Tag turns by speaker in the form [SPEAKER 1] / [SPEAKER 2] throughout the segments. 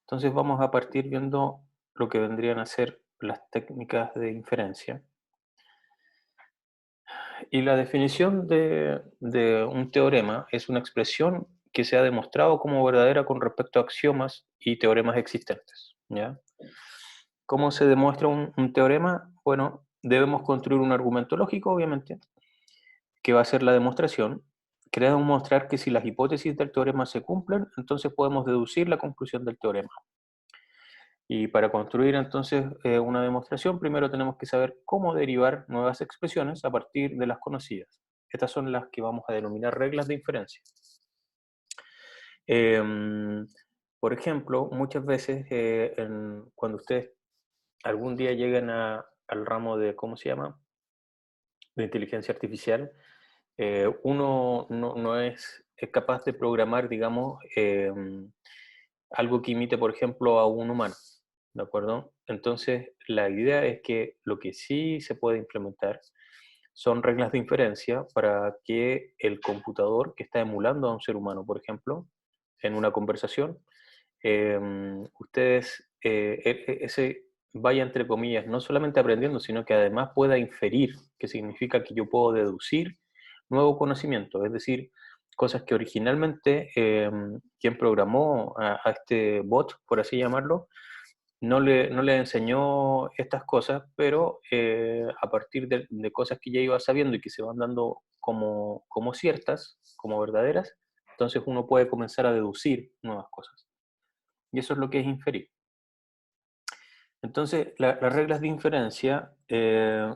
[SPEAKER 1] Entonces vamos a partir viendo lo que vendrían a ser las técnicas de inferencia. Y la definición de un teorema es una expresión que se ha demostrado como verdadera con respecto a axiomas y teoremas existentes, ¿ya? ¿Cómo se demuestra un teorema? Bueno, debemos construir un argumento lógico, obviamente, que va a ser la demostración. Queremos mostrar que si las hipótesis del teorema se cumplen, entonces podemos deducir la conclusión del teorema. Y para construir entonces una demostración, primero tenemos que saber cómo derivar nuevas expresiones a partir de las conocidas. Estas son las que vamos a denominar reglas de inferencia. Em, por ejemplo, muchas veces cuando ustedes algún día lleguen al ramo de, ¿cómo se llama?, de inteligencia artificial, uno no es capaz de programar, digamos, algo que imite, por ejemplo, a un humano, ¿de acuerdo? Entonces, la idea es que lo que sí se puede implementar son reglas de inferencia para que el computador que está emulando a un ser humano, por ejemplo, en una conversación, ustedes, ese vaya, entre comillas, no solamente aprendiendo, sino que además pueda inferir, que significa que yo puedo deducir nuevo conocimiento, es decir, cosas que originalmente quien programó a este bot, por así llamarlo, no le enseñó estas cosas, pero a partir de cosas que ya iba sabiendo y que se van dando como ciertas, como verdaderas, entonces uno puede comenzar a deducir nuevas cosas. Y eso es lo que es inferir. Entonces, las reglas de inferencia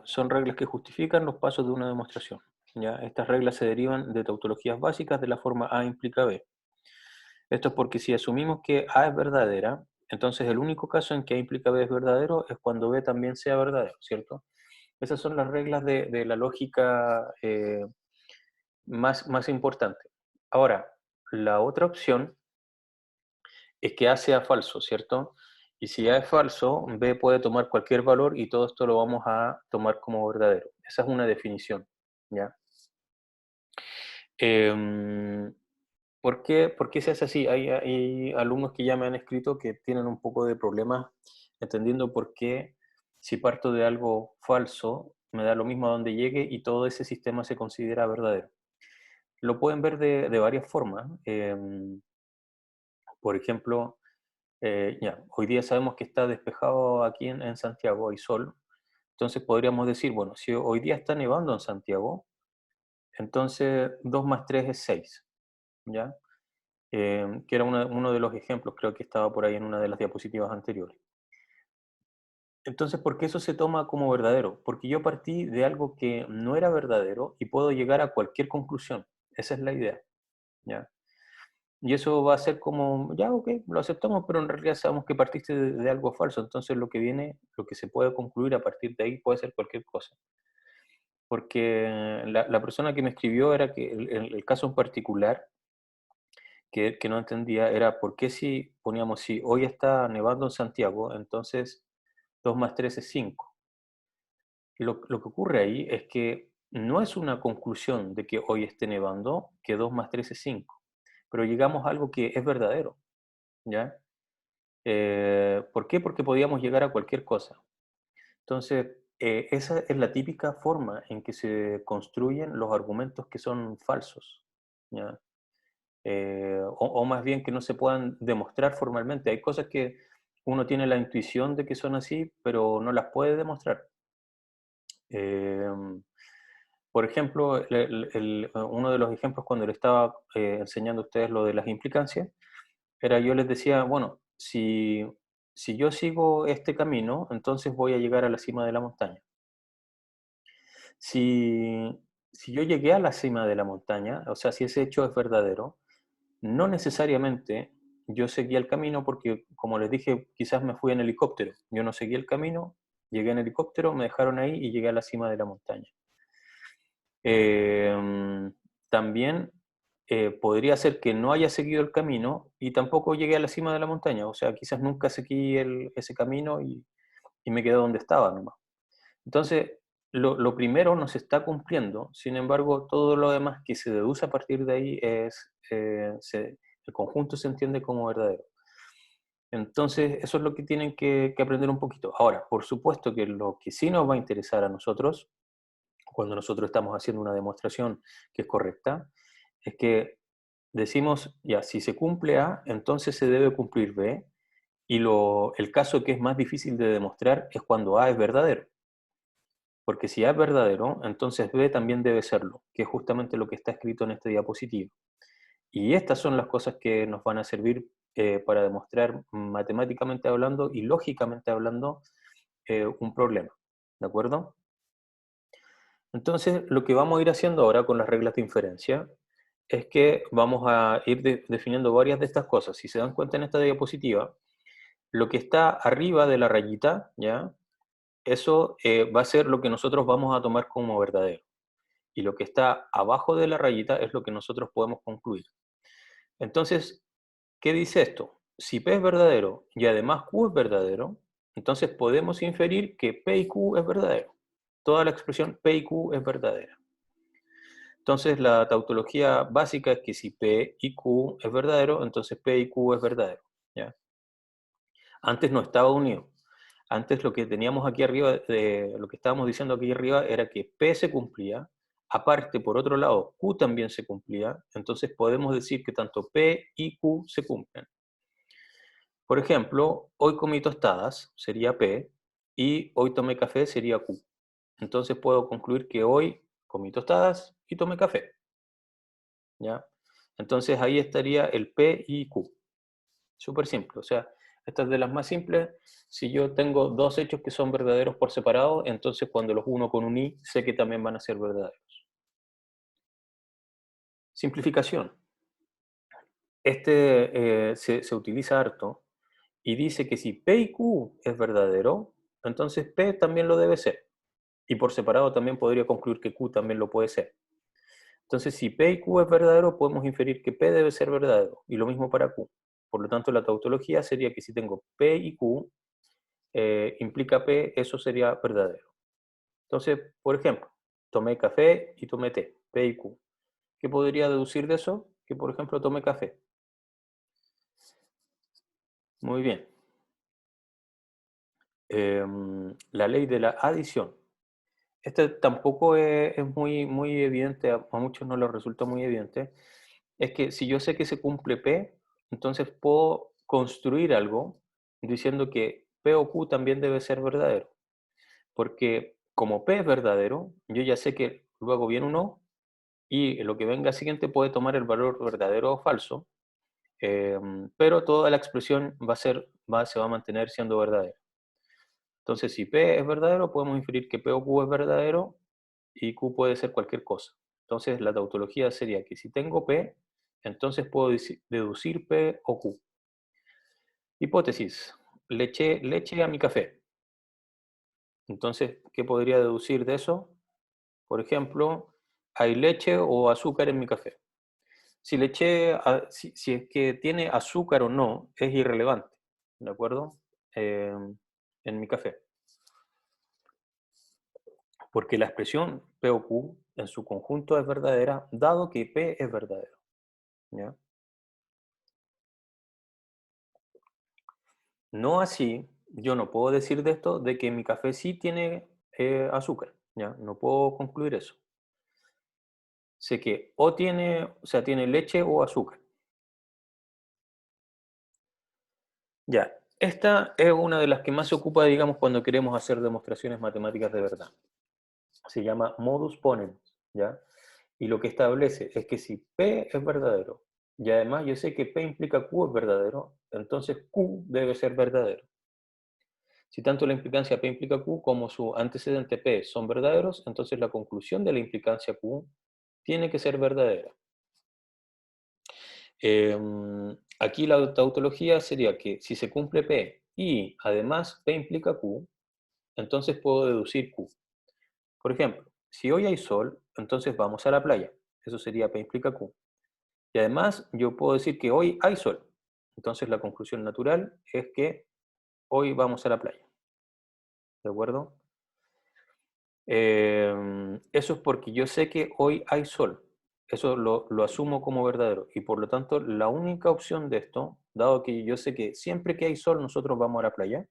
[SPEAKER 1] son reglas que justifican los pasos de una demostración, ¿ya? Estas reglas se derivan de tautologías básicas de la forma A implica B. Esto es porque si asumimos que A es verdadera, entonces el único caso en que A implica B es verdadero es cuando B también sea verdadero, ¿cierto? Esas son las reglas de la lógica más importante. Ahora, la otra opción es que A sea falso, ¿cierto? Y si A es falso, B puede tomar cualquier valor y todo esto lo vamos a tomar como verdadero. Esa es una definición, ¿ya? Em, ¿Por qué se hace así? Hay alumnos que ya me han escrito que tienen un poco de problemas entendiendo por qué si parto de algo falso, me da lo mismo a donde llegue y todo ese sistema se considera verdadero. Lo pueden ver de varias formas. Por ejemplo, ya, hoy día sabemos que está despejado aquí en Santiago, hay sol. Entonces podríamos decir, bueno, si hoy día está nevando en Santiago, entonces 2 más 3 es 6, ¿ya? Que era uno de los ejemplos, creo que estaba por ahí en una de las diapositivas anteriores. Entonces, ¿por qué eso se toma como verdadero? Porque yo partí de algo que no era verdadero y puedo llegar a cualquier conclusión. Esa es la idea, ¿ya? Y eso va a ser como, ya, ok, lo aceptamos, pero en realidad sabemos que partiste de algo falso. Entonces, lo que viene, lo que se puede concluir a partir de ahí puede ser cualquier cosa. Porque la persona que me escribió era que el caso en particular que no entendía era por qué si poníamos, si hoy está nevando en Santiago, entonces 2 más 3 es 5. Lo que ocurre ahí es que no es una conclusión de que hoy esté nevando, que 2 más 3 es 5, pero llegamos a algo que es verdadero, ¿ya? ¿Por qué? Porque podíamos llegar a cualquier cosa. Entonces, esa es la típica forma en que se construyen los argumentos que son falsos, ¿ya? O más bien que no se puedan demostrar formalmente. Hay cosas que uno tiene la intuición de que son así, pero no las puede demostrar. Em, por ejemplo, uno de los ejemplos cuando le estaba enseñando a ustedes lo de las implicancias, era yo les decía, bueno, si yo sigo este camino, entonces voy a llegar a la cima de la montaña. Si, si yo llegué a la cima de la montaña, o sea, si ese hecho es verdadero, no necesariamente yo seguí el camino porque, como les dije, quizás me fui en helicóptero. Yo no seguí el camino, llegué en helicóptero, me dejaron ahí y llegué a la cima de la montaña. Em, También podría ser que no haya seguido el camino y tampoco llegué a la cima de la montaña. O sea, quizás nunca seguí ese camino y me quedé donde estaba nomás. Entonces, lo primero no se está cumpliendo, sin embargo, todo lo demás que se deduce a partir de ahí el conjunto se entiende como verdadero. Entonces, eso es lo que tienen que aprender un poquito. Ahora, por supuesto que lo que sí nos va a interesar a nosotros, cuando nosotros estamos haciendo una demostración que es correcta, es que decimos, ya, si se cumple A, entonces se debe cumplir B, y el caso que es más difícil de demostrar es cuando A es verdadero. Porque si A es verdadero, entonces B también debe serlo, que es justamente lo que está escrito en este diapositivo. Y estas son las cosas que nos van a servir para demostrar matemáticamente hablando y lógicamente hablando un problema. ¿De acuerdo? Entonces, lo que vamos a ir haciendo ahora con las reglas de inferencia es que vamos a ir definiendo varias de estas cosas. Si se dan cuenta en esta diapositiva, lo que está arriba de la rayita, ¿ya? Eso va a ser lo que nosotros vamos a tomar como verdadero. Y lo que está abajo de la rayita es lo que nosotros podemos concluir. Entonces, ¿qué dice esto? Si P es verdadero y además Q es verdadero, entonces podemos inferir que P y Q es verdadero. Toda la expresión P y Q es verdadera. Entonces, la tautología básica es que si P y Q es verdadero, entonces P y Q es verdadero. ¿Ya? Antes no estaba unido. Antes lo que teníamos aquí arriba, lo que estábamos diciendo aquí arriba era que P se cumplía, aparte por otro lado Q también se cumplía, entonces podemos decir que tanto P y Q se cumplen. Por ejemplo, hoy comí tostadas, sería P, y hoy tomé café, sería Q. Entonces puedo concluir que hoy comí tostadas y tomé café. ¿Ya? Entonces ahí estaría el P y Q. Súper simple, o sea, esta es de las más simples. Si yo tengo dos hechos que son verdaderos por separado, entonces cuando los uno con un i, sé que también van a ser verdaderos. Simplificación. Se utiliza harto y dice que si P y Q es verdadero, entonces P también lo debe ser. Y por separado también podría concluir que Q también lo puede ser. Entonces, si P y Q es verdadero, podemos inferir que P debe ser verdadero. Y lo mismo para Q. Por lo tanto, la tautología sería que si tengo P y Q, implica P, eso sería verdadero. Entonces, por ejemplo, tomé café y tomé té, P y Q. ¿Qué podría deducir de eso? Que, por ejemplo, tomé café. Muy bien. La ley de la adición. Este tampoco es muy evidente, a muchos no les resulta muy evidente. Es que si yo sé que se cumple P, entonces puedo construir algo diciendo que P o Q también debe ser verdadero. Porque como P es verdadero, yo ya sé que luego viene un O y lo que venga siguiente puede tomar el valor verdadero o falso, pero toda la expresión se va a mantener siendo verdadera. Entonces, si P es verdadero, podemos inferir que P o Q es verdadero y Q puede ser cualquier cosa. Entonces, la tautología sería que si tengo P, entonces puedo deducir P o Q. Hipótesis, le eché leche a mi café. Entonces, ¿qué podría deducir de eso? Por ejemplo, ¿hay leche o azúcar en mi café? Si es que tiene azúcar o no, es irrelevante, ¿de acuerdo? Eh, en mi café. Porque la expresión P o Q en su conjunto es verdadera, dado que P es verdadero. ¿Ya? No así, yo no puedo decir de esto de que mi café sí tiene azúcar. ¿Ya? No puedo concluir eso. Sé que tiene leche o azúcar. Ya, esta es una de las que más se ocupa, digamos, cuando queremos hacer demostraciones matemáticas de verdad. Se llama modus ponens, ¿ya? Y lo que establece es que si P es verdadero, y además yo sé que P implica Q es verdadero, entonces Q debe ser verdadero. Si tanto la implicancia P implica Q como su antecedente P son verdaderos, entonces la conclusión de la implicancia Q tiene que ser verdadera. Aquí la tautología sería que si se cumple P y además P implica Q, entonces puedo deducir Q. Por ejemplo, si hoy hay sol, entonces vamos a la playa. Eso sería P implica Q. Y además yo puedo decir que hoy hay sol. Entonces la conclusión natural es que hoy vamos a la playa. ¿De acuerdo? Eso es porque yo sé que hoy hay sol. Eso lo asumo como verdadero. Y por lo tanto, la única opción de esto Dado que yo sé que siempre que hay sol nosotros vamos a la playa,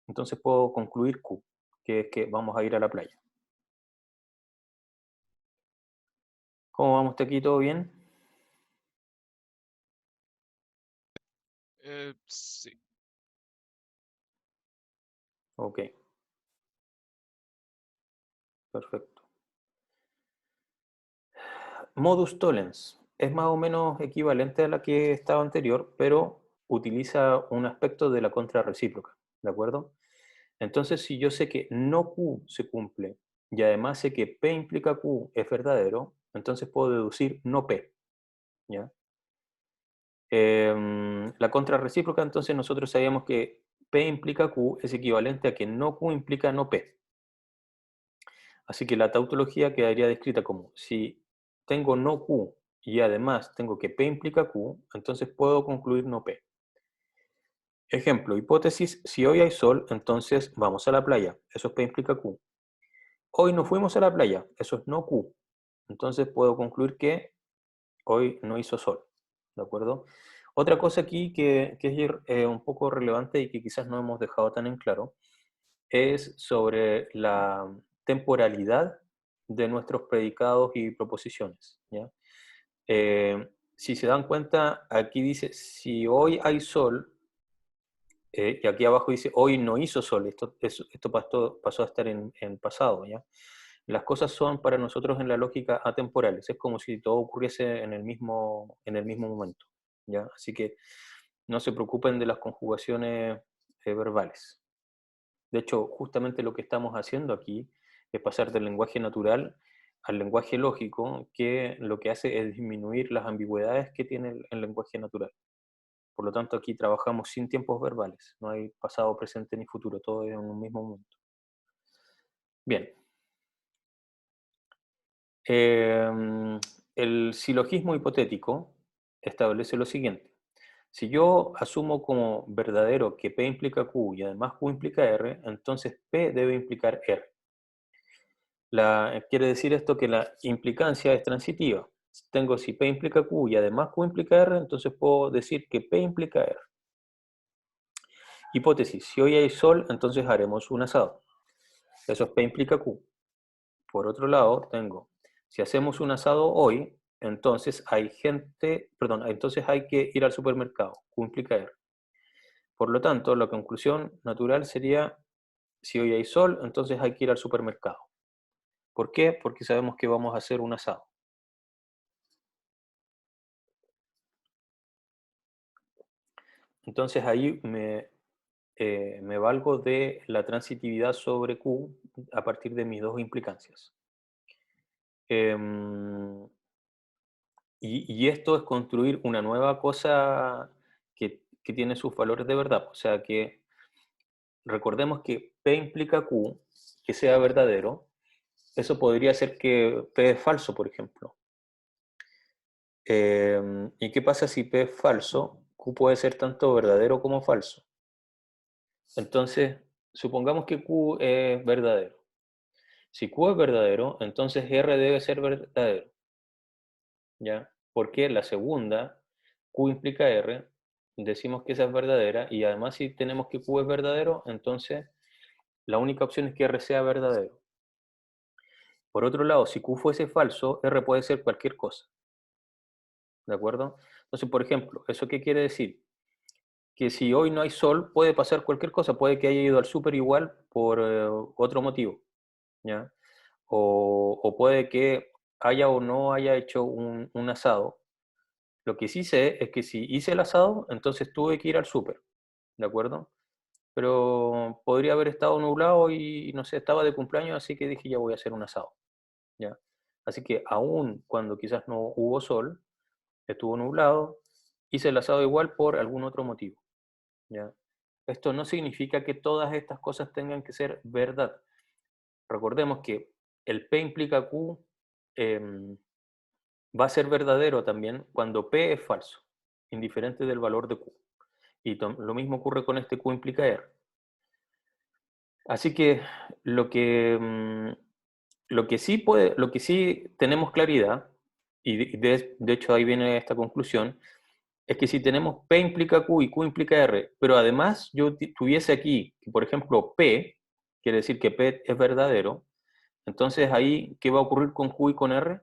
[SPEAKER 1] entonces puedo concluir Q, que es que vamos a ir a la playa. ¿Cómo vamos hasta aquí? ¿Todo bien?
[SPEAKER 2] Sí.
[SPEAKER 1] Ok, perfecto. Modus tollens es más o menos equivalente a la que estaba anterior, pero utiliza un aspecto de la contrarrecíproca, ¿de acuerdo? Entonces, si yo sé que no Q se cumple y además sé que P implica Q es verdadero, entonces puedo deducir no P, ¿ya? La contrarrecíproca, entonces nosotros sabíamos que P implica Q es equivalente a que no Q implica no P. Así que la tautología quedaría descrita como si tengo no Q y además tengo que P implica Q, entonces puedo concluir no P. Ejemplo, hipótesis, si hoy hay sol, entonces vamos a la playa, eso es P implica Q. Hoy no fuimos a la playa, eso es no Q. Entonces puedo concluir que hoy no hizo sol, ¿de acuerdo? Otra cosa aquí que es un poco relevante y que quizás no hemos dejado tan en claro es sobre la temporalidad de nuestros predicados y proposiciones, ¿ya? Si se dan cuenta, aquí dice, si hoy hay sol, y aquí abajo dice, hoy no hizo sol, esto pasó a estar en pasado, ¿ya? Las cosas son para nosotros en la lógica atemporales, es como si todo ocurriese en el mismo momento, ¿ya? Así que no se preocupen de las conjugaciones verbales. De hecho, justamente lo que estamos haciendo aquí es pasar del lenguaje natural al lenguaje lógico, que lo que hace es disminuir las ambigüedades que tiene el lenguaje natural. Por lo tanto, aquí trabajamos sin tiempos verbales, no hay pasado, presente ni futuro, todo es en un mismo momento. Bien. El silogismo hipotético establece lo siguiente. Si yo asumo como verdadero que P implica Q y además Q implica R, entonces P debe implicar R. Quiere decir esto que la implicancia es transitiva. Tengo si P implica Q y además Q implica R, entonces puedo decir que P implica R. Hipótesis, si hoy hay sol, entonces haremos un asado. Eso es P implica Q. Por otro lado, tengo, si hacemos un asado hoy, entonces entonces hay que ir al supermercado. Q implica R. Por lo tanto, la conclusión natural sería, si hoy hay sol, entonces hay que ir al supermercado. ¿Por qué? Porque sabemos que vamos a hacer un asado. Entonces ahí me valgo de la transitividad sobre Q a partir de mis dos implicancias. Em, y esto es construir una nueva cosa que tiene sus valores de verdad. O sea que recordemos que P implica Q, que sea verdadero. Eso podría ser que P es falso, por ejemplo. ¿Y qué pasa si P es falso? Q puede ser tanto verdadero como falso. Entonces, supongamos que Q es verdadero. Si Q es verdadero, entonces R debe ser verdadero, ¿ya? Porque la segunda, Q implica R, decimos que esa es verdadera, y además si tenemos que Q es verdadero, entonces la única opción es que R sea verdadero. Por otro lado, si Q fuese falso, R puede ser cualquier cosa, ¿de acuerdo? Entonces, por ejemplo, ¿eso qué quiere decir? Que si hoy no hay sol, puede pasar cualquier cosa, puede que haya ido al súper igual por otro motivo, ¿ya? O puede que haya o no haya hecho un asado. Lo que sí sé es que si hice el asado, entonces tuve que ir al súper, ¿de acuerdo? Pero podría haber estado nublado y no sé, estaba de cumpleaños, así que dije ya voy a hacer un asado, ¿ya? Así que aún cuando quizás no hubo sol, estuvo nublado, hice el asado igual por algún otro motivo, ¿ya? Esto no significa que todas estas cosas tengan que ser verdad. Recordemos que el P implica Q, em, va a ser verdadero también cuando P es falso, indiferente del valor de Q. Y lo mismo ocurre con este Q implica R. Así que lo que, mm, lo que sí tenemos claridad, y de hecho ahí viene esta conclusión, Es que si tenemos P implica Q y Q implica R, pero además yo tuviese aquí, por ejemplo, P, quiere decir que P es verdadero, entonces ahí, ¿qué va a ocurrir con Q y con R?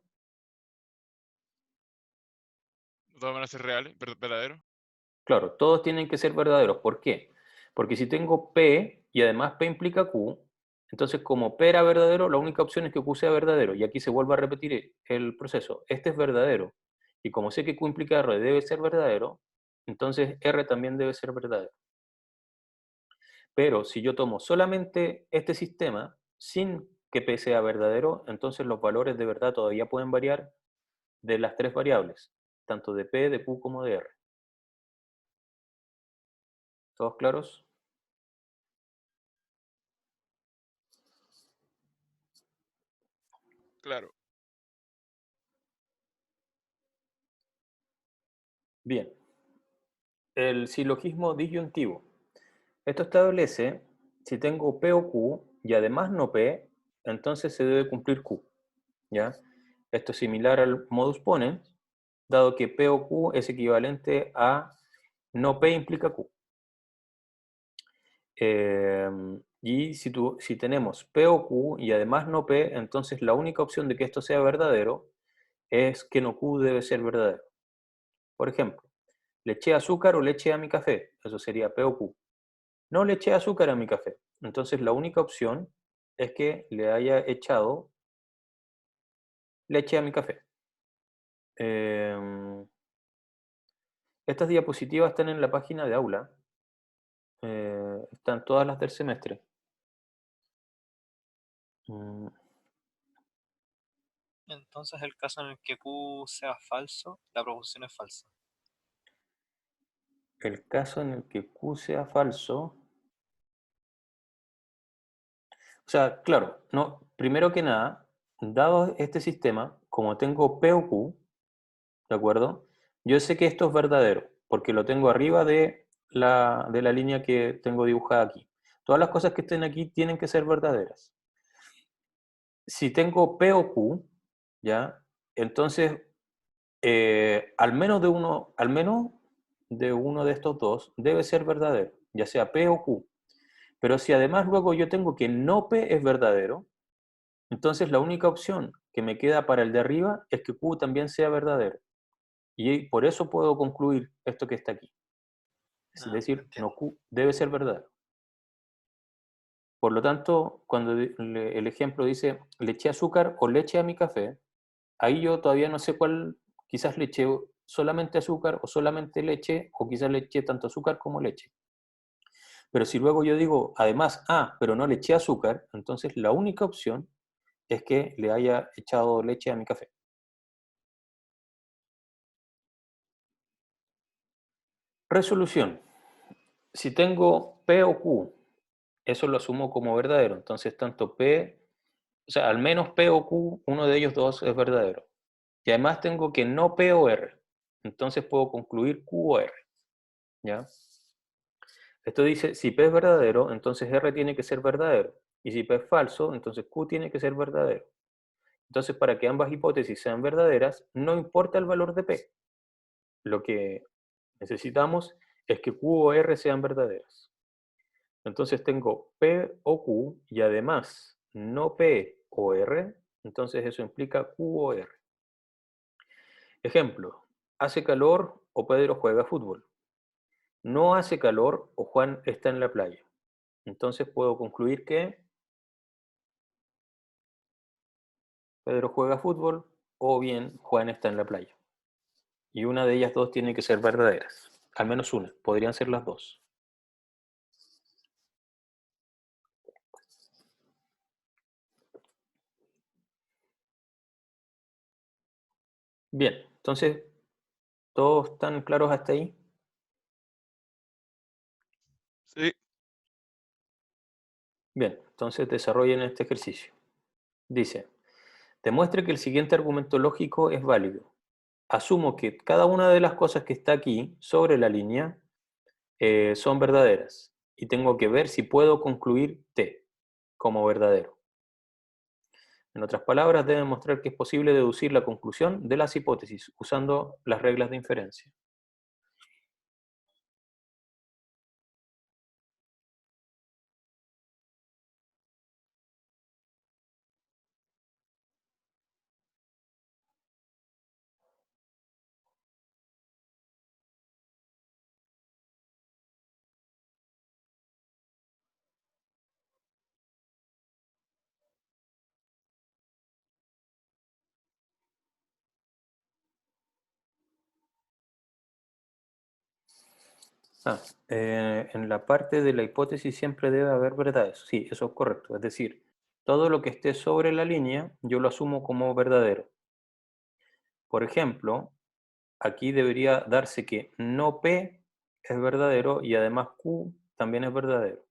[SPEAKER 2] Todos van a ser reales, verdaderos.
[SPEAKER 1] Claro, todos tienen que ser verdaderos. ¿Por qué? Porque si tengo P y además P implica Q, entonces como P era verdadero, la única opción es que Q sea verdadero. Y aquí se vuelve a repetir el proceso. Este es verdadero. Y como sé que Q implica R debe ser verdadero, entonces R también debe ser verdadero. Pero si yo tomo solamente este sistema, sin que P sea verdadero, entonces los valores de verdad todavía pueden variar de las tres variables, tanto de P, de Q como de R. ¿Todos claros?
[SPEAKER 2] Claro.
[SPEAKER 1] Bien. El silogismo disyuntivo. Esto establece, si tengo P o Q y además no P, entonces se debe cumplir Q. ¿Ya? Esto es similar al modus ponens, dado que P o Q es equivalente a no P implica Q. Y si tenemos P o Q y además no P, entonces la única opción de que esto sea verdadero es que no Q debe ser verdadero. Por ejemplo, le eché azúcar o le eché a mi café, eso sería P o Q. No le eché azúcar a mi café, entonces la única opción es que le haya echado leche a mi café. Em, Estas diapositivas están en la página de aula, están todas las del semestre. Mm,
[SPEAKER 3] Entonces, el caso en el que Q sea falso, la proposición es falsa.
[SPEAKER 1] El caso en el que Q sea falso, o sea, claro, no, primero que nada, dado este sistema, como tengo P o Q, ¿de acuerdo? Yo sé que esto es verdadero, porque lo tengo arriba de la línea que tengo dibujada aquí. Todas las cosas que estén aquí tienen que ser verdaderas. Si tengo P o Q, ¿ya? Entonces, al menos de uno de estos dos debe ser verdadero, ya sea P o Q. Pero si además luego yo tengo que no P es verdadero, entonces la única opción que me queda para el de arriba es que Q también sea verdadero. Y por eso puedo concluir esto que está aquí. Es
[SPEAKER 3] Ah,
[SPEAKER 1] decir,
[SPEAKER 3] entiendo.
[SPEAKER 1] no Q debe ser verdadero. Por lo tanto, cuando el ejemplo dice le eché azúcar o leche a mi café, ahí yo todavía no sé cuál, quizás le eché solamente azúcar o solamente leche, o quizás le eché tanto azúcar como leche. Pero si luego yo digo, además, pero no le eché azúcar, entonces la única opción es que le haya echado leche a mi café. Resolución. Si tengo P o Q, eso lo asumo como verdadero. Entonces, tanto P, o sea, al menos P o Q, uno de ellos dos es verdadero. Y además tengo que no P o R. Entonces puedo concluir Q o R. ¿Ya? Esto dice, si P es verdadero, entonces R tiene que ser verdadero. Y si P es falso, entonces Q tiene que ser verdadero. Entonces, para que ambas hipótesis sean verdaderas, no importa el valor de P. Lo que necesitamos es que Q o R sean verdaderas. Entonces tengo P o Q y además no P o R, entonces eso implica Q o R. Ejemplo, hace calor o Pedro juega fútbol. No hace calor o Juan está en la playa. Entonces puedo concluir que Pedro juega fútbol o bien Juan está en la playa. Y una de ellas dos tiene que ser verdaderas. Al menos una. Podrían ser las dos. Bien, entonces, ¿todos están claros hasta ahí?
[SPEAKER 2] Sí.
[SPEAKER 1] Bien, entonces desarrollen este ejercicio. Dice, demuestre que el siguiente argumento lógico es válido. Asumo que cada una de las cosas que está aquí sobre la línea son verdaderas y tengo que ver si puedo concluir T como verdadero. En otras palabras, debe mostrar que es posible deducir la conclusión de las hipótesis usando las reglas de inferencia. En la parte de la hipótesis siempre debe haber verdades. Sí, eso es correcto. Es decir, todo lo que esté sobre la línea yo lo asumo como verdadero. Por ejemplo, aquí debería darse que no P es verdadero y además Q también es verdadero.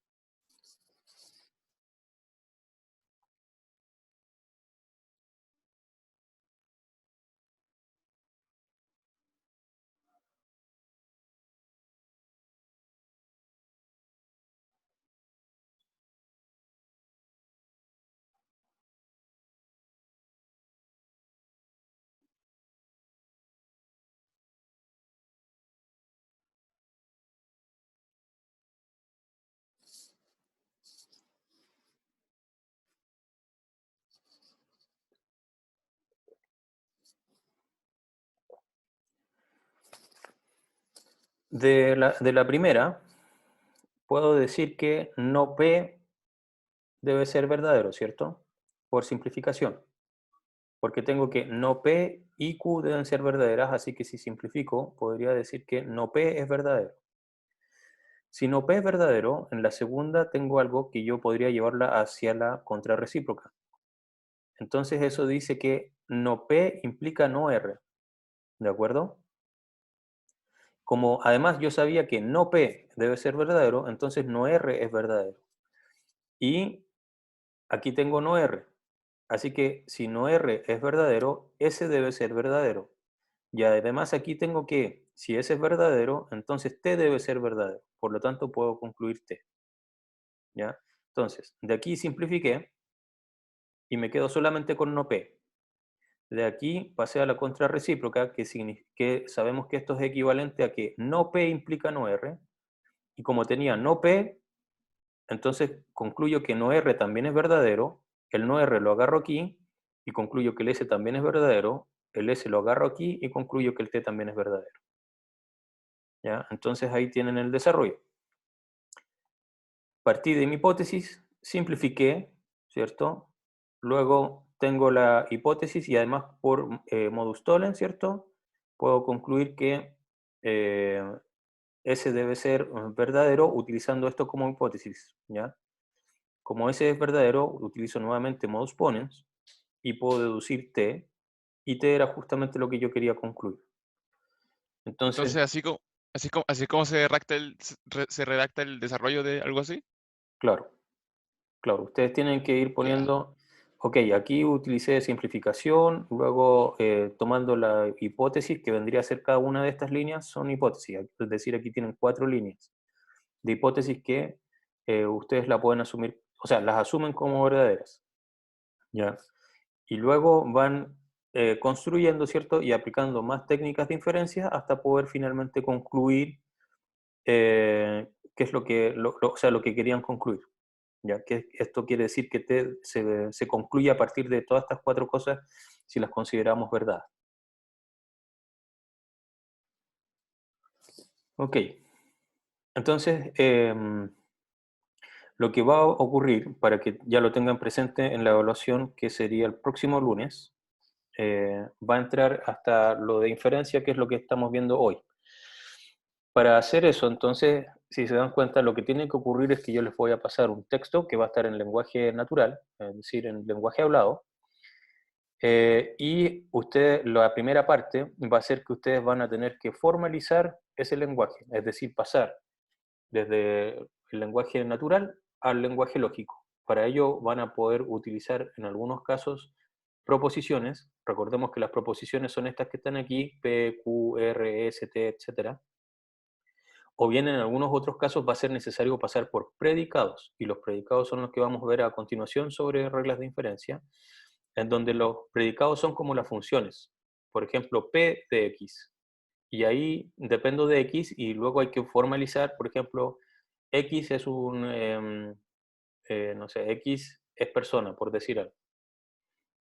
[SPEAKER 1] De la primera, puedo decir que no P debe ser verdadero, ¿cierto? Por simplificación. Porque tengo que no P y Q deben ser verdaderas, así que si simplifico, podría decir que no P es verdadero. Si no P es verdadero, en la segunda tengo algo que yo podría llevarla hacia la contrarrecíproca. Entonces eso dice que no P implica no R, ¿de acuerdo? Como además yo sabía que no P debe ser verdadero, entonces no R es verdadero. Y aquí tengo no R. Así que si no R es verdadero, S debe ser verdadero. Y además aquí tengo que, si S es verdadero, entonces T debe ser verdadero. Por lo tanto, puedo concluir T. ¿Ya? Entonces, de aquí simplifiqué y me quedo solamente con no P. De aquí pasé a la contrarrecíproca, que sabemos que esto es equivalente a que no P implica no R. Y como tenía no P, entonces concluyo que no R también es verdadero, el no R lo agarro aquí y concluyo que el S también es verdadero, el S lo agarro aquí y concluyo que el T también es verdadero. ¿Ya? Entonces ahí tienen el desarrollo. Partí de mi hipótesis, simplifiqué, ¿cierto? Luego tengo la hipótesis y además por modus tollens, ¿cierto? Puedo concluir que eh, S debe ser verdadero utilizando esto como hipótesis, ¿ya? Como S es verdadero, utilizo nuevamente modus ponens y puedo deducir T, y T era justamente lo que yo quería concluir.
[SPEAKER 2] Entonces,
[SPEAKER 1] Entonces,
[SPEAKER 2] así como se redacta el desarrollo de algo así.
[SPEAKER 1] claro, claro, ustedes tienen que ir
[SPEAKER 2] Ya.
[SPEAKER 1] poniendo, ok, aquí utilicé simplificación, luego tomando la hipótesis que vendría a ser cada una de estas líneas, son hipótesis, es decir, aquí tienen 4 líneas de hipótesis que ustedes la pueden asumir, o sea, las asumen como verdaderas, ¿ya? Y luego van construyendo, ¿cierto? Y aplicando más técnicas de inferencia hasta poder finalmente concluir qué es o sea, lo que querían concluir. ¿Ya? Que esto quiere decir que se concluye a partir de todas estas 4 cosas si las consideramos verdad. Ok, entonces lo que va a ocurrir, para que ya lo tengan presente en la evaluación que sería el próximo lunes, va a entrar hasta lo de inferencia, que es lo que estamos viendo hoy. Para hacer eso, entonces, si se dan cuenta, lo que tiene que ocurrir es que yo les voy a pasar un texto que va a estar en lenguaje natural, es decir, en lenguaje hablado, y la primera parte va a ser que ustedes van a tener que formalizar ese lenguaje, es decir, pasar desde el lenguaje natural al lenguaje lógico. Para ello van a poder utilizar en algunos casos proposiciones. Recordemos que las proposiciones son estas que están aquí, P, Q, R, S, T, etcétera. O bien en algunos otros casos va a ser necesario pasar por predicados, y los predicados son los que vamos a ver a continuación sobre reglas de inferencia, en donde los predicados son como las funciones. Por ejemplo, P de X. Y ahí dependo de X y luego hay que formalizar, por ejemplo, X es no sé, X es persona, por decir algo.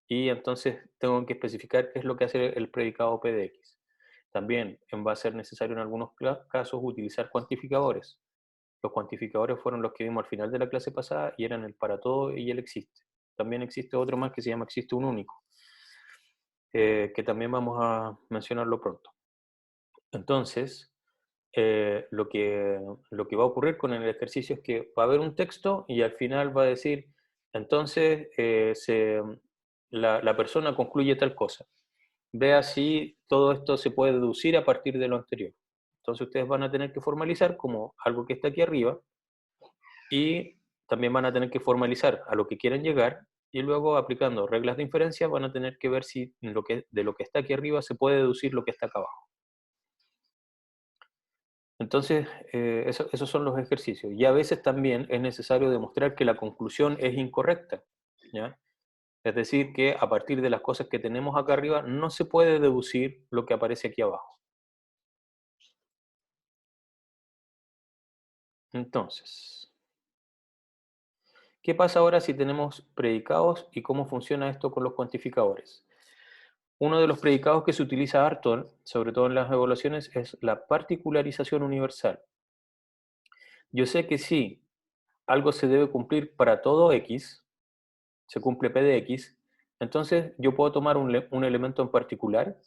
[SPEAKER 1] Y entonces tengo que especificar qué es lo que hace el predicado P de X. También va a ser necesario en algunos casos utilizar cuantificadores. Los cuantificadores fueron los que vimos al final de la clase pasada y eran el para todo y el existe. También existe otro más que se llama existe un único, que también vamos a mencionarlo pronto. Entonces, lo que va a ocurrir con el ejercicio es que va a haber un texto y al final va a decir, entonces la persona concluye tal cosa. Vea si todo esto se puede deducir a partir de lo anterior. Entonces ustedes van a tener que formalizar como algo que está aquí arriba y también van a tener que formalizar a lo que quieren llegar y luego aplicando reglas de inferencia van a tener que ver si de lo que está aquí arriba se puede deducir lo que está acá abajo. Entonces, esos son los ejercicios. Y a veces también es necesario demostrar que la conclusión es incorrecta, ¿ya? Es decir, que a partir de las cosas que tenemos acá arriba no se puede deducir lo que aparece aquí abajo. Entonces, ¿qué pasa ahora si tenemos predicados y cómo funciona esto con los cuantificadores? Uno de los predicados que se utiliza harto, sobre todo en las evaluaciones, es la particularización universal. Yo sé que si algo se debe cumplir para todo X, se cumple P de X, entonces yo puedo tomar un elemento en particular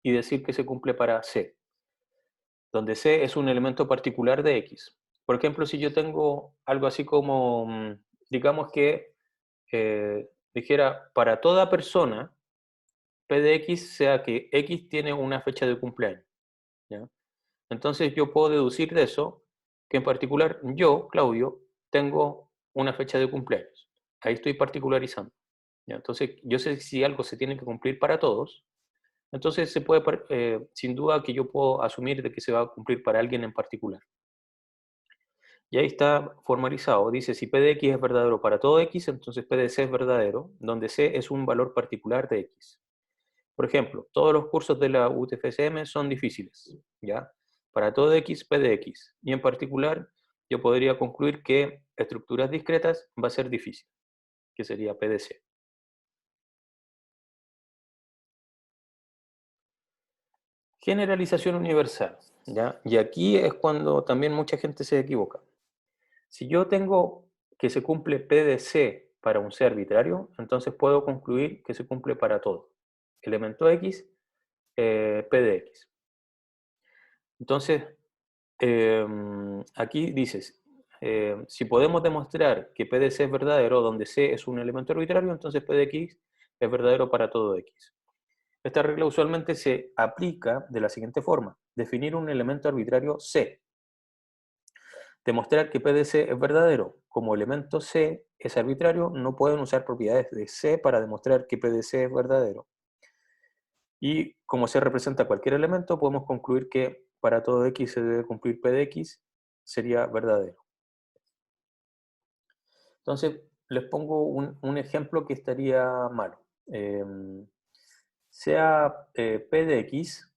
[SPEAKER 1] y decir que se cumple para C, donde C es un elemento particular de X. Por ejemplo, si yo tengo algo así como, digamos que dijera, para toda persona, P de X sea que X tiene una fecha de cumpleaños, ¿ya? Entonces yo puedo deducir de eso que en particular yo, Claudio, tengo una fecha de cumpleaños. Ahí estoy particularizando, ¿ya? Entonces yo sé si algo se tiene que cumplir para todos, entonces se puede, sin duda que yo puedo asumir de que se va a cumplir para alguien en particular. Y ahí está formalizado. Dice, si P de X es verdadero para todo X, entonces P de C es verdadero, donde C es un valor particular de X. Por ejemplo, todos los cursos de la UTFSM son difíciles, ¿ya? Para todo X, P de X. Y en particular, yo podría concluir que estructuras discretas va a ser difícil, que sería P de C. Generalización universal, ¿ya? Y aquí es cuando también mucha gente se equivoca. Si yo tengo que se cumple P de C para un C arbitrario, entonces puedo concluir que se cumple para todo. Elemento X, P de X. Entonces, aquí dices, si podemos demostrar que P de C es verdadero donde C es un elemento arbitrario, entonces P de X es verdadero para todo X. Esta regla usualmente se aplica de la siguiente forma. Definir un elemento arbitrario C. Demostrar que P de C es verdadero. Como elemento C es arbitrario, no pueden usar propiedades de C para demostrar que P de C es verdadero. Y como C representa cualquier elemento, podemos concluir que para todo X se debe cumplir P de X, sería verdadero. Entonces, les pongo un ejemplo que estaría malo. Sea P de X,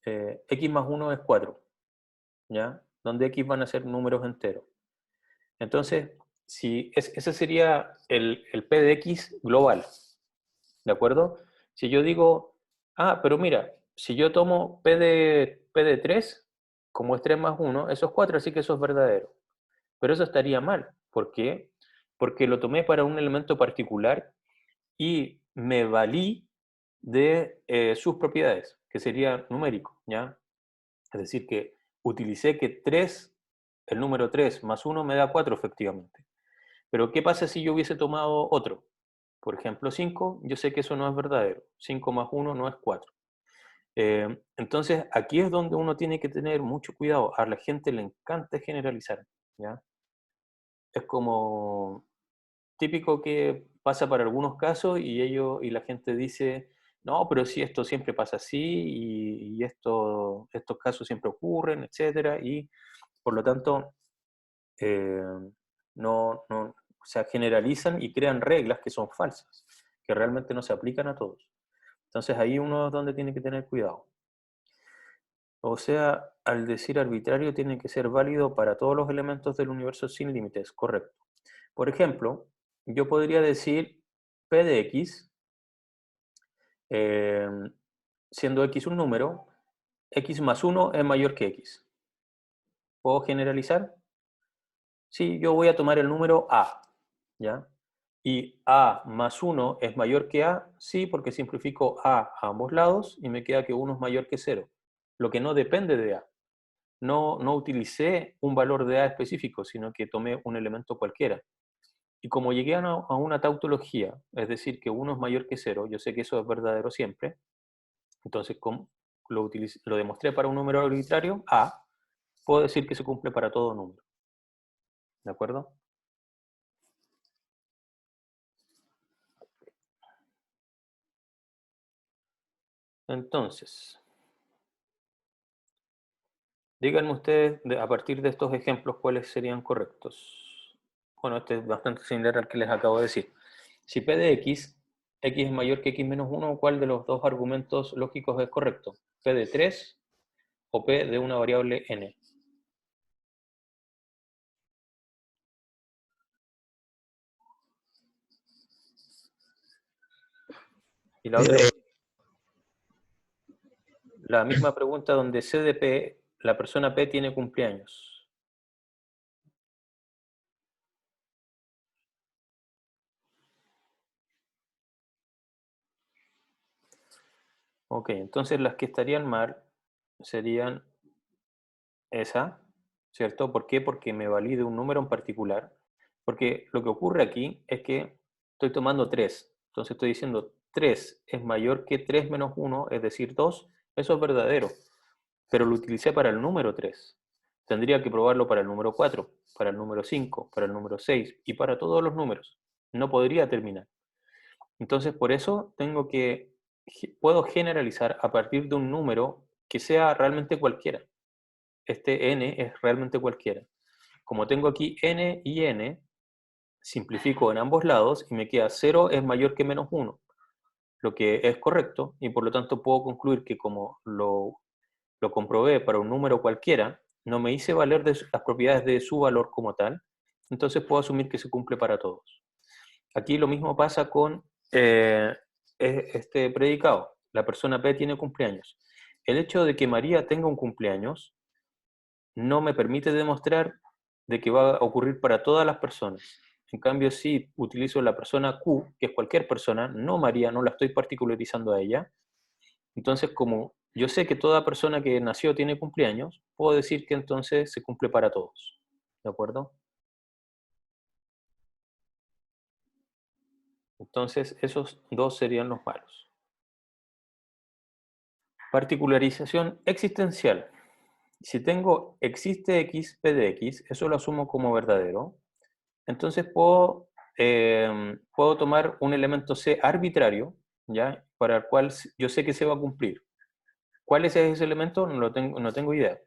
[SPEAKER 1] X más 1 es 4, ¿ya? Donde X van a ser números enteros. Entonces, ese sería el P de X global, ¿de acuerdo? Si yo digo, pero mira, si yo tomo P de 3, como es 3 más 1, eso es 4, así que eso es verdadero. Pero eso estaría mal. ¿Por qué? Porque lo tomé para un elemento particular y me valí de sus propiedades, que sería numérico, ¿ya? Es decir, que utilicé que 3, el número 3 más 1 me da 4 efectivamente. Pero ¿qué pasa si yo hubiese tomado otro? Por ejemplo, 5, yo sé que eso no es verdadero. 5 más 1 no es 4. Entonces, aquí es donde uno tiene que tener mucho cuidado. A la gente le encanta generalizar, ¿ya? Es como típico que pasa para algunos casos y la gente dice, no, pero si esto siempre pasa así y estos casos siempre ocurren, etcétera, y por lo tanto eh, o sea, generalizan y crean reglas que son falsas, que realmente no se aplican a todos. Entonces ahí uno es donde tiene que tener cuidado. O sea, al decir arbitrario tiene que ser válido para todos los elementos del universo sin límites, correcto. Por ejemplo, yo podría decir P de X, eh, siendo X un número, X más 1 es mayor que X. ¿Puedo generalizar? Sí, yo voy a tomar el número A, ¿ya? Y A más 1 es mayor que A, sí, porque simplifico A a ambos lados y me queda que 1 es mayor que 0, lo que no depende de A. no utilicé un valor de A específico, sino que tomé un elemento cualquiera. Y como llegué a una tautología, es decir, que 1 es mayor que 0, yo sé que eso es verdadero siempre, entonces como lo demostré para un número arbitrario, A, puedo decir que se cumple para todo número. ¿De acuerdo? Entonces, díganme ustedes, a partir de estos ejemplos, cuáles serían correctos. Bueno, este es bastante similar al que les acabo de decir. Si P de X es mayor que X menos 1, ¿cuál de los dos argumentos lógicos es correcto? ¿P de 3 o P de una variable n? Y la otra, la misma pregunta donde C de P, la persona P tiene cumpleaños. Ok, entonces las que estarían mal serían esa, ¿cierto? ¿Por qué? Porque me valide un número en particular. Porque lo que ocurre aquí es que estoy tomando 3. Entonces estoy diciendo 3 es mayor que 3 menos 1, es decir, 2. Eso es verdadero. Pero lo utilicé para el número 3. Tendría que probarlo para el número 4, para el número 5, para el número 6 y para todos los números. No podría terminar. Entonces, por eso puedo generalizar a partir de un número que sea realmente cualquiera. Este n es realmente cualquiera. Como tengo aquí n y n, simplifico en ambos lados y me queda 0 es mayor que menos 1, lo que es correcto, y por lo tanto puedo concluir que como lo comprobé para un número cualquiera, no me hice valer de las propiedades de su valor como tal, entonces puedo asumir que se cumple para todos. Aquí lo mismo pasa con este predicado. La persona P tiene cumpleaños. El hecho de que María tenga un cumpleaños no me permite demostrar de que va a ocurrir para todas las personas. En cambio, si utilizo la persona Q, que es cualquier persona, no María, no la estoy particularizando a ella, entonces como yo sé que toda persona que nació tiene cumpleaños, puedo decir que entonces se cumple para todos. ¿De acuerdo? Entonces esos dos serían los malos. Particularización existencial. Si tengo existe x, p de x, eso lo asumo como verdadero, entonces puedo tomar un elemento C arbitrario, ¿ya? Para el cual yo sé que se va a cumplir. ¿Cuál es ese elemento? No tengo idea.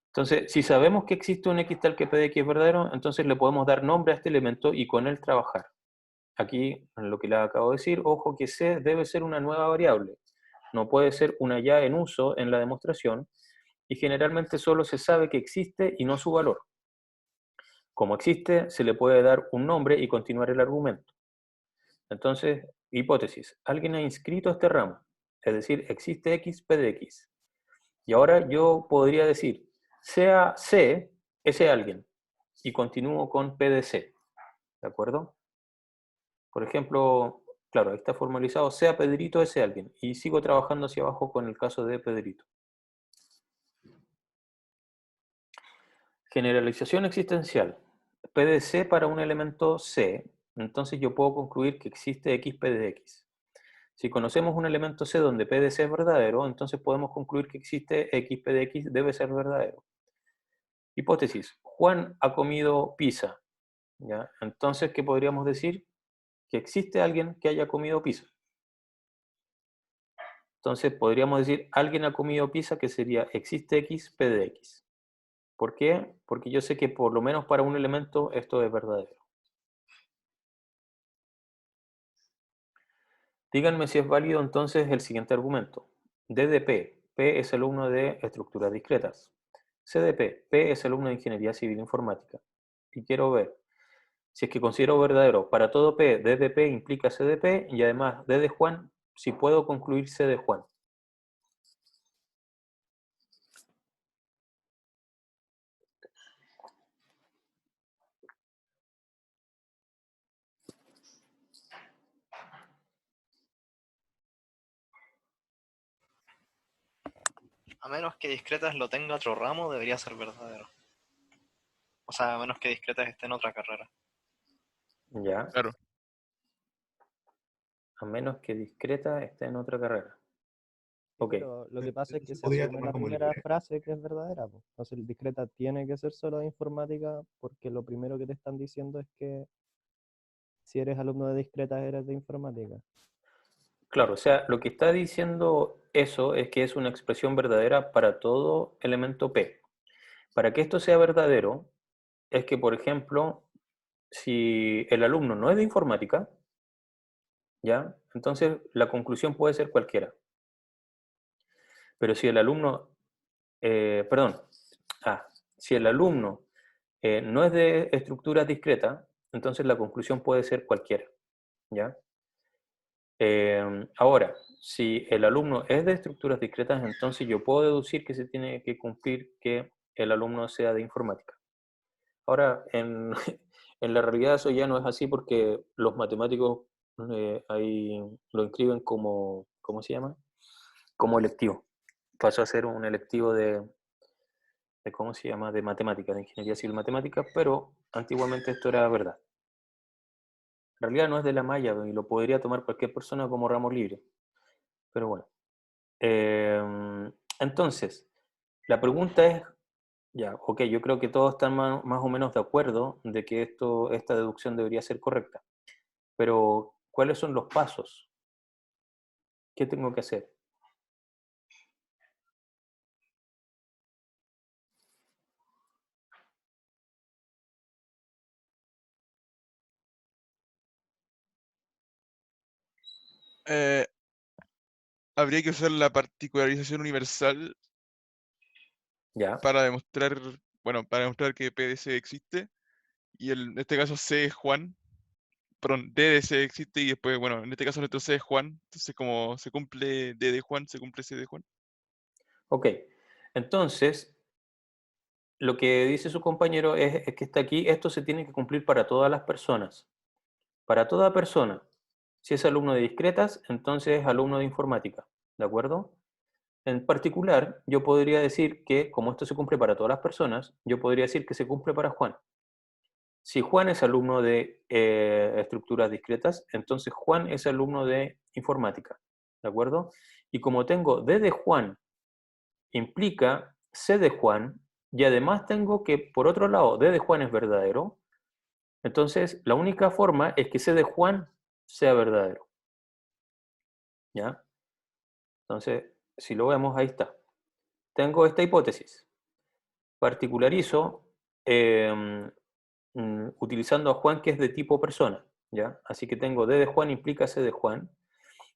[SPEAKER 1] Entonces, si sabemos que existe un x tal que p de x es verdadero, entonces le podemos dar nombre a este elemento y con él trabajar. Aquí, en lo que le acabo de decir, ojo que C debe ser una nueva variable. No puede ser una ya en uso en la demostración, y generalmente solo se sabe que existe y no su valor. Como existe, se le puede dar un nombre y continuar el argumento. Entonces, hipótesis, alguien ha inscrito este ramo, es decir, existe x, p de x. Y ahora yo podría decir, sea C, ese alguien, y continúo con p de C, ¿de acuerdo? Por ejemplo, claro, ahí está formalizado, sea Pedrito, ese alguien, y sigo trabajando hacia abajo con el caso de Pedrito. Generalización existencial. P de C para un elemento C, entonces yo puedo concluir que existe x, p de x. Si conocemos un elemento C donde P de C es verdadero, entonces podemos concluir que existe x, p de x debe ser verdadero. Hipótesis, Juan ha comido pizza, ¿ya? Entonces, ¿qué podríamos decir? Que existe alguien que haya comido pizza. Entonces, podríamos decir, alguien ha comido pizza, que sería existe x, p de x. ¿Por qué? Porque yo sé que por lo menos para un elemento esto es verdadero. Díganme si es válido entonces el siguiente argumento. D de P. P es alumno de estructuras discretas. C de P. P es alumno de ingeniería civil informática. Y quiero ver si es que considero verdadero para todo P, D de P implica C de P, y además D de Juan, si puedo concluir C de Juan.
[SPEAKER 3] A menos que discretas lo tenga otro ramo, debería ser verdadero. O sea, a menos que discretas esté en otra carrera.
[SPEAKER 1] Ya,
[SPEAKER 2] Claro.
[SPEAKER 1] a menos que discreta esté en otra carrera.
[SPEAKER 4] Sí,
[SPEAKER 1] Ok,
[SPEAKER 4] pero lo que pasa es que
[SPEAKER 5] se
[SPEAKER 4] se
[SPEAKER 5] podría
[SPEAKER 4] asume
[SPEAKER 5] tomar
[SPEAKER 4] la
[SPEAKER 5] como
[SPEAKER 4] primera
[SPEAKER 5] libre.
[SPEAKER 4] frase que es verdadera, pues. Entonces el discreta tiene que ser solo de informática porque lo primero que te están diciendo es que si eres alumno de discreta eres de informática.
[SPEAKER 1] claro, o sea, lo que está diciendo eso es que es una expresión verdadera para todo elemento P. Para que esto sea verdadero, es que, por ejemplo, si el alumno no es de informática, ¿ya? Entonces la conclusión puede ser cualquiera. Pero si el alumno, perdón, si el alumno no es de estructuras discretas, entonces la conclusión puede ser cualquiera, ¿ya? Ahora, si el alumno es de estructuras discretas, entonces yo puedo deducir que se tiene que cumplir que el alumno sea de informática. Ahora, en la realidad eso ya no es así porque los matemáticos ahí lo inscriben como, ¿cómo se llama? Como electivo. Pasó a ser un electivo de ¿cómo se llama? De matemáticas, de ingeniería civil matemática, pero antiguamente esto era verdad. En realidad no es de la malla y lo podría tomar cualquier persona como ramo libre. Pero bueno. Entonces, la pregunta es, ya, ok, yo creo que todos están más o menos de acuerdo de que esta deducción debería ser correcta. Pero, ¿cuáles son los pasos? ¿Qué tengo que hacer?
[SPEAKER 2] Eh, Habría que usar la particularización universal
[SPEAKER 1] Ya,
[SPEAKER 2] para demostrar, bueno, para demostrar que P de C existe. Y en este caso C es Juan, perdón, D de C existe y después, bueno, en este caso nuestro C es Juan. Entonces, como se cumple D de Juan, se cumple C de Juan.
[SPEAKER 1] ok. Entonces, lo que dice su compañero es que está aquí, esto se tiene que cumplir para todas las personas. Para toda persona. Si es alumno de discretas, entonces es alumno de informática. ¿De acuerdo? En particular, yo podría decir que, como esto se cumple para todas las personas, yo podría decir que se cumple para Juan. Si Juan es alumno de estructuras discretas, entonces Juan es alumno de informática. ¿De acuerdo? Y como tengo D de Juan implica C de Juan, y además tengo que, por otro lado, D de Juan es verdadero, entonces la única forma es que C de Juan sea verdadero. ¿Ya? Entonces, si lo vemos, ahí está. Tengo esta hipótesis. Particularizo utilizando a Juan, que es de tipo persona. ¿Ya? Así que tengo D de Juan implica C de Juan.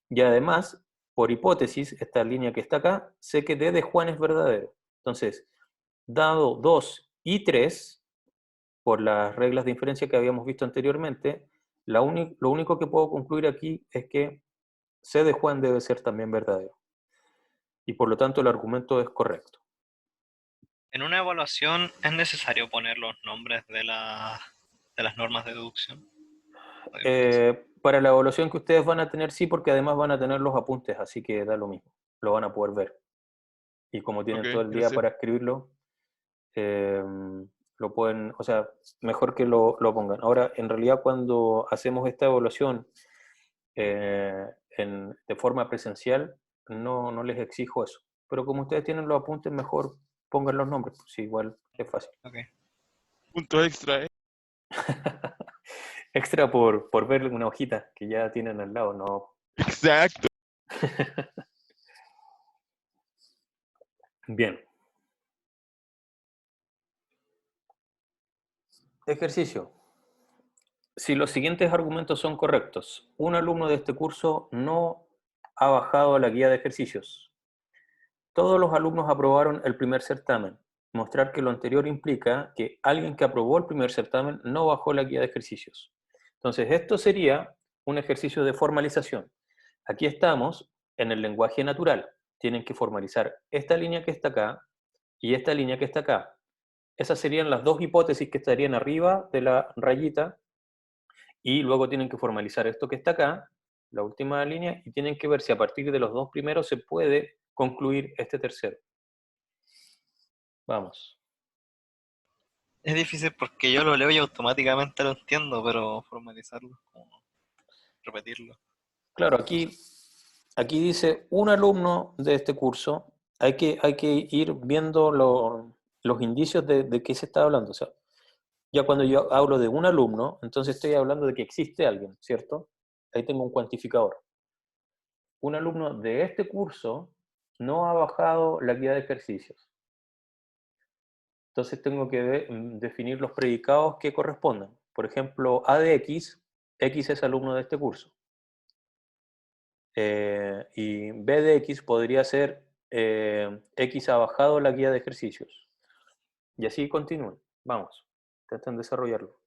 [SPEAKER 1] Y además, por hipótesis, esta línea que está acá, sé que D de Juan es verdadero. Entonces, dado 2 y 3, por las reglas de inferencia que habíamos visto anteriormente, lo único que puedo concluir aquí es que C de Juan debe ser también verdadero. Y por lo tanto el argumento es correcto.
[SPEAKER 3] En una evaluación es necesario poner los nombres de las normas de deducción.
[SPEAKER 1] Para la evaluación que ustedes van a tener, sí, porque además van a tener los apuntes, así que da lo mismo, lo van a poder ver. Y como tienen
[SPEAKER 2] Ok,
[SPEAKER 1] todo el
[SPEAKER 2] ya
[SPEAKER 1] día
[SPEAKER 2] sé.
[SPEAKER 1] para escribirlo, lo pueden, o sea, mejor que lo pongan. Ahora, en realidad cuando hacemos esta evaluación de forma presencial, no les exijo eso. Pero como ustedes tienen los apuntes, mejor pongan los nombres, pues sí, igual es fácil.
[SPEAKER 3] Ok.
[SPEAKER 2] Punto extra, ¿eh?
[SPEAKER 1] Extra por ver una hojita que ya tienen al lado, no.
[SPEAKER 2] Exacto.
[SPEAKER 1] Bien. Ejercicio. Si los siguientes argumentos son correctos, un alumno de este curso no ha bajado la guía de ejercicios. Todos los alumnos aprobaron el primer certamen. Mostrar que lo anterior implica que alguien que aprobó el primer certamen no bajó la guía de ejercicios. Entonces, esto sería un ejercicio de formalización. Aquí estamos en el lenguaje natural. Tienen que formalizar esta línea que está acá y esta línea que está acá. Esas serían las dos hipótesis que estarían arriba de la rayita y luego tienen que formalizar esto que está acá, la última línea, y tienen que ver si a partir de los dos primeros se puede concluir este tercero. Vamos.
[SPEAKER 3] Es difícil porque yo lo leo y automáticamente lo entiendo, pero formalizarlo, como repetirlo.
[SPEAKER 1] Claro, aquí dice un alumno de este curso, hay que ir viendo los indicios de qué se está hablando. O sea, ya cuando yo hablo de un alumno, entonces estoy hablando de que existe alguien, ¿cierto? Ahí tengo un cuantificador. Un alumno de este curso no ha bajado la guía de ejercicios. Entonces tengo que definir los predicados que correspondan. Por ejemplo, A de X, X es alumno de este curso. Y B de X podría ser X ha bajado la guía de ejercicios. Y así continúen. Vamos, intenten desarrollarlo.